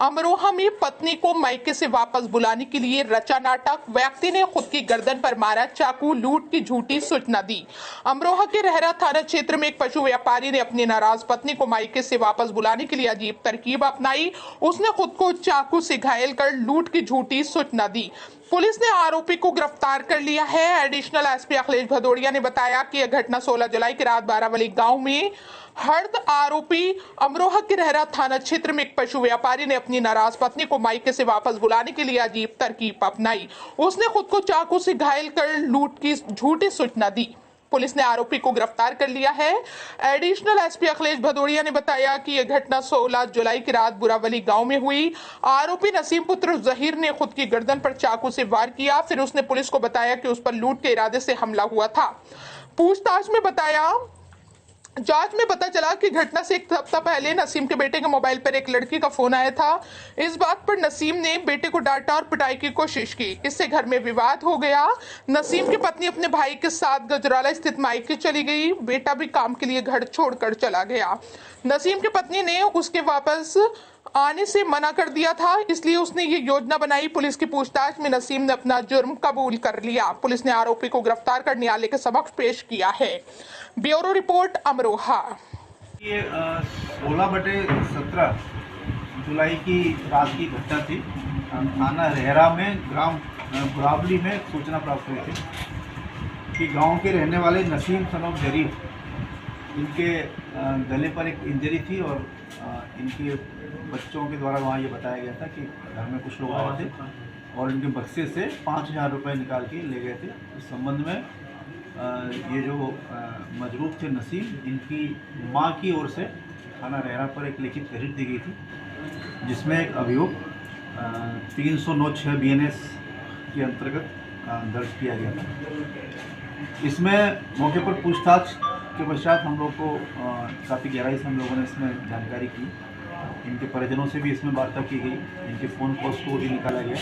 अमरोहा में पत्नी को मायके से वापस बुलाने के लिए रचा नाटक, व्यक्ति ने खुद की गर्दन पर मारा चाकू, लूट की झूठी सूचना दी। अमरोहा के रहरा थाना क्षेत्र में एक पशु व्यापारी ने अपनी नाराज पत्नी को मायके से वापस बुलाने के लिए अजीब तरकीब अपनाई। उसने खुद को चाकू से घायल कर लूट की झूठी सूचना दी। पुलिस ने आरोपी को गिरफ्तार कर लिया है। एडिशनल एसपी अखिलेश भदौड़िया ने बताया कि यह घटना 16 जुलाई की रात बारावली गांव में हर्द आरोपी अमरोहा के रहरा थाना क्षेत्र में एक पशु व्यापारी ने अपनी नाराज पत्नी को मायके से वापस बुलाने के लिए अजीब तरकीब अपनाई। उसने खुद को चाकू से घायल कर लूट की झूठी सूचना दी। पुलिस ने आरोपी को गिरफ्तार कर लिया है। एडिशनल एसपी अखिलेश भदौड़िया ने बताया कि यह घटना 16 जुलाई की रात बुरावली गांव में हुई। आरोपी नसीम पुत्र जहीर ने खुद की गर्दन पर चाकू से वार किया। फिर उसने पुलिस को बताया कि उस पर लूट के इरादे से हमला हुआ था। जांच में पता चला कि घटना से एक हफ्ता पहले नसीम के बेटे के मोबाइल पर एक लड़की का फोन आया था। इस बात पर नसीम ने बेटे को डांटा और पिटाई की कोशिश की। इससे घर में विवाद हो गया। नसीम की पत्नी अपने भाई के साथ गजराला स्थित मायके चली गई। बेटा भी काम के लिए घर छोड़कर चला गया। नसीम की पत्नी ने उसके वापस आने से मना कर दिया था, इसलिए उसने ये योजना बनाई। पुलिस की पूछताछ में नसीम ने अपना जुर्म कबूल कर लिया। पुलिस ने आरोपी को गिरफ्तार कर न्यायालय के समक्ष पेश किया है। Bureau report Amroha. ये 16/17 जुलाई की रात की घटना थी। थाना रहरा में ग्राम बुरावली में सूचना प्राप्त हुई थी कि गांव के रहने वाले नसीम सनोफ जरीफ, इनके गले पर एक इंजरी थी और इनके बच्चों के द्वारा वहाँ ये बताया गया था कि घर में कुछ लोग आए थे और इनके बक्से से 5,000 रुपये निकाल के ले गए थे। इस संबंध में ये जो मजरूफ थे नसीम, इनकी मां की ओर से थाना रहरा पर एक लिखित तहरीर दी गई थी, जिसमें एक अभियोग 309/6 BNS के अंतर्गत दर्ज किया गया था। इसमें मौके पर पूछताछ के पश्चात हम लोग को काफ़ी गहराई से हम लोगों ने इसमें जानकारी की। इनके परिजनों से भी इसमें वार्ता की गई, इनके फ़ोन कॉल्स को भी निकाला गया।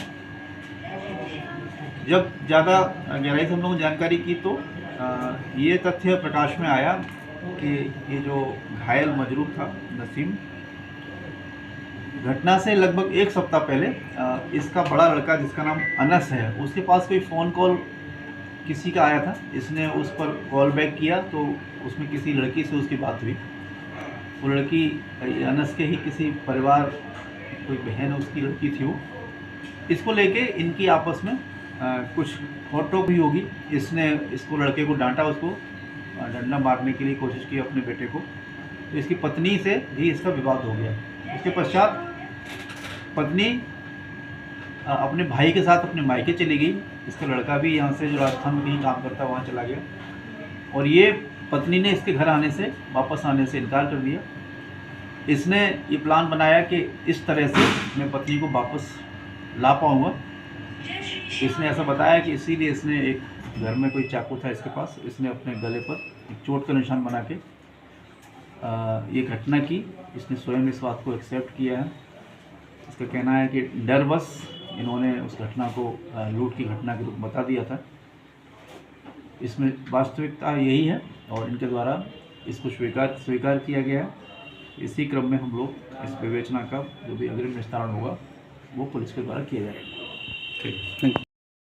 जब ज़्यादा गहराई से हम लोगों ने जानकारी की तो ये तथ्य प्रकाश में आया कि ये जो घायल मजरूफ था नसीम, घटना से लगभग एक सप्ताह पहले इसका बड़ा लड़का जिसका नाम अनस है, उसके पास कोई फ़ोन कॉल किसी का आया था। इसने उस पर कॉल बैक किया तो उसमें किसी लड़की से उसकी बात हुई। वो लड़की अनस के ही किसी परिवार, कोई बहन उसकी लड़की थी। वो इसको लेके इनकी आपस में कुछ फोटो भी होगी। इसने इसको लड़के को डांटा, उसको डंडा मारने के लिए कोशिश की अपने बेटे को। तो इसकी पत्नी से भी इसका विवाद हो गया। उसके पश्चात पत्नी अपने भाई के साथ अपने मायके चली गई। इसका लड़का भी यहाँ से जो राजस्थान में कहीं काम करता है वहाँ चला गया और ये पत्नी ने इसके घर आने से, वापस आने से इनकार कर दिया। इसने ये प्लान बनाया कि इस तरह से मैं पत्नी को वापस ला पाऊँगा। इसने ऐसा बताया कि इसीलिए इसने एक घर में कोई चाकू था इसके पास, इसने अपने गले पर एक चोट का निशान बना के ये घटना की। इसने स्वयं इस बात को एक्सेप्ट किया है। इसका कहना है कि डरवश इन्होंने उस घटना को लूट की घटना के रूप में बता दिया था। इसमें वास्तविकता यही है और इनके द्वारा इसको स्वीकार किया गया है। इसी क्रम में हम लोग इस विवेचना का जो भी अग्रिम निस्तारण होगा वो पुलिस के द्वारा किया जाएगा। ठीक, थैंक यू।